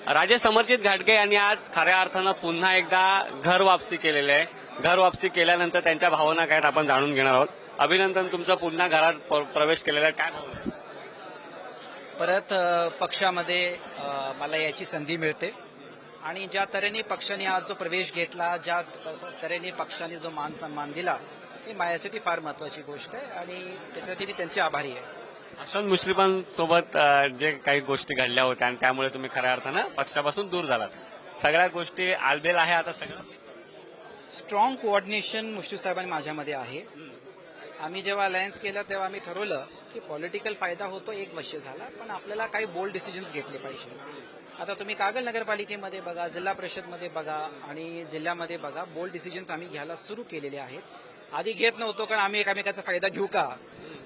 राजे समरजित घाटगे यांनी आज खऱ्या अर्थानं पुन्हा एकदा घर वापसी केलेली आहे. घर वापसी केल्यानंतर त्यांच्या भावना काय आहेत आपण जाणून घेणार आहोत. अभिनंदन, तुमचं पुन्हा घरात प्रवेश केलेला आहे, काय भावना आहे? परत पक्षामध्ये मला याची संधी मिळते आणि ज्या तऱ्हेने पक्षाने आज जो प्रवेश घेतला, ज्या तऱ्हेने पक्षाने जो मान सन्मान दिला, हे माझ्यासाठी फार महत्वाची गोष्ट आहे आणि त्यासाठी मी त्यांचे आभारी आहे. हसन मुश्रीफांसोबत जे काही गोष्टी घडल्या होत्या आणि त्यामुळे तुम्ही खऱ्या अर्थानं पक्षापासून दूर झालात, सगळ्या गोष्टी आलबेल आहे आता सगळं. स्ट्रॉंग कोऑर्डिनेशन मुश्रीफ साहेबांनी माझ्यामध्ये आहे. आम्ही जेव्हा अलायन्स केलं तेव्हा आम्ही ठरवलं की पॉलिटिकल फायदा होतो, 1 वर्ष झाला, पण आपल्याला काही बोल्ड डिसिजन्स घेतले पाहिजे. आता तुम्ही कागल नगरपालिकेमध्ये बघा, जिल्हा परिषदमध्ये बघा आणि जिल्ह्यामध्ये बघा, बोल्ड डिसिजन्स आम्ही घ्यायला सुरू केलेले आहेत. आधी घेत नव्हतो कारण आम्ही एकामेकाचा फायदा घेऊ का,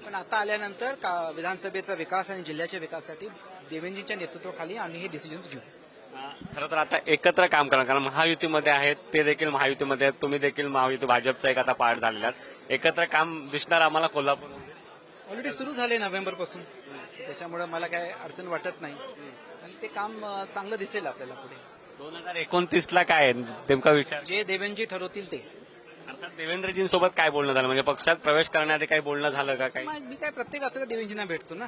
पण आता आल्यानंतर विधानसभेचा विकास आणि जिल्ह्याच्या विकासासाठी देवेंद्रजींच्या नेतृत्वाखाली आम्ही हे डिसिजन्स घेऊ. खरं तर आता एकत्र काम करा, कारण महायुतीमध्ये आहेत, ते देखील महायुतीमध्ये आहेत, तुम्ही देखील महायुती भाजपचा एक आता पार्ट झालेला आहात. एकत्र काम दिसणार आम्हाला कोल्हापूरमध्ये. ऑलरेडी सुरू झाले नोव्हेंबरपासून, त्याच्यामुळे मला काय अडचण वाटत नाही आणि ते काम चांगलं दिसेल आपल्याला पुढे. 2029ला काय आहे नेमका विचार? जे देवेंद्रजी ठरवतील ते. अर्थात देवेंद्रजींसोबत काय बोलणं झालं, म्हणजे पक्षात प्रवेश करण्याआधी काही बोलणं झालं का? काही मी काय प्रत्येक आठवड्यात देवेंद्रजींना भेटतो ना,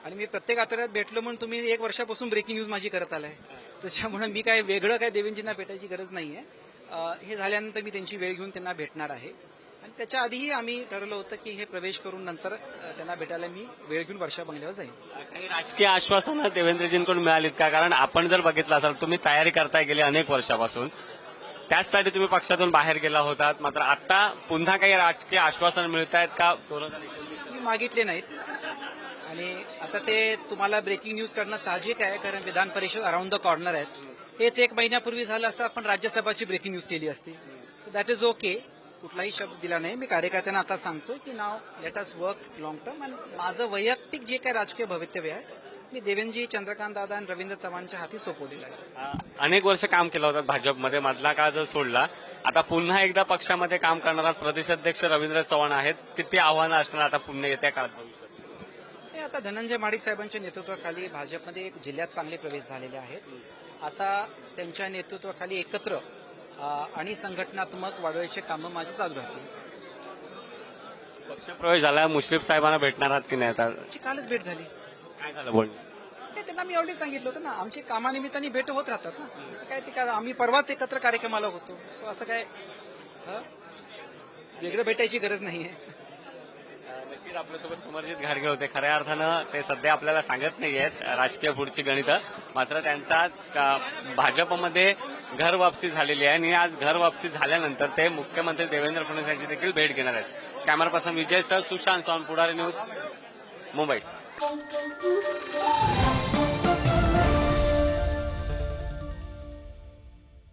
आणि मी प्रत्येक आठवड्यात भेटलो म्हणून तुम्ही 1 वर्षापासून ब्रेकिंग न्यूज माझी करत आलाय, त्याच्यामुळे मी काय वेगळं काय देवेंद्रजींना भेटायची गरज नाहीये. हे झाल्यानंतर मी त्यांची वेळ घेऊन त्यांना भेटणार आहे आणि त्याच्या आधीही आम्ही ठरवलं होतं की हे प्रवेश करून नंतर त्यांना भेटायला मी वेळ घेऊन वर्षा बंगल्यावर जाईन. काही राजकीय आश्वासनं देवेंद्रजींकडून मिळालीत का? कारण आपण जर बघितलं असाल, तुम्ही तयारी करताय गेली अनेक वर्षापासून, त्याचसाठी तुम्ही पक्षातून बाहेर गेला होतात, मात्र आता पुन्हा काही राजकीय आश्वासन मिळत आहेत का? 2019 मी मागितले नाहीत आणि आता ते तुम्हाला ब्रेकिंग न्यूज करणं साहजिक आहे, कारण Vidhan Parishad around the corner आहेत. हेच 1 महिन्यापूर्वी झालं असतं आपण राज्यसभाची ब्रेकिंग न्यूज केली असती. So that is okay. कुठलाही शब्द दिला नाही. मी कार्यकर्त्यांना आता सांगतोय की now let us work long term. आणि माझं वैयक्तिक जे काही राजकीय भवितव्य आहे, मी देवेंद्रजी, चंद्रकांत दादा आणि रवींद्र चव्हाणच्या हाती सोपवलेलं आहे. अनेक वर्ष काम केलं होतं भाजपमध्ये, मधला काळ जर सोडला, आता पुन्हा एकदा पक्षामध्ये काम करणारा प्रदेशाध्यक्ष रवींद्र चव्हाण आहेत. किती आव्हानं असणार आता पुन्हा येत्या काळात भविष्यात? हे आता धनंजय माडिक साहेबांच्या नेतृत्वाखाली भाजपमध्ये जिल्ह्यात चांगले प्रवेश झालेले आहेत. आता त्यांच्या नेतृत्वाखाली एकत्र आणि संघटनात्मक वाढवायचे कामं माझी चालू राहतील. पक्षप्रवेश झाला, मुश्रीफ साहेबांना भेटणार आहात की नाही? आता कालच भेट झाली. काय झालं बोलणं? हे त्यांना मी ऑलरेडी सांगितलं होतं ना, आमची कामानिमित्ताने भेट होत राहतात ना. असं काय ते काय, आम्ही परवाच एकत्र कार्यक्रमाला होतो. सो असं काय वेगळं भेटायची गरज नाहीये. नक्कीच आपल्यासोबत समरजित घाटगे होते. खऱ्या अर्थानं ते सध्या आपल्याला सांगत नाहीयेत राजकीय पुढची गणितं, मात्र त्यांचा आज भाजपमध्ये घर वापसी झालेली आहे आणि आज घर वापसी झाल्यानंतर ते मुख्यमंत्री देवेंद्र फडणवीस यांची देखील भेट घेणार आहेत. कॅमेरा पर्सन विजय सर, सुशांत सावंत, पुढारी न्यूज, मुंबई.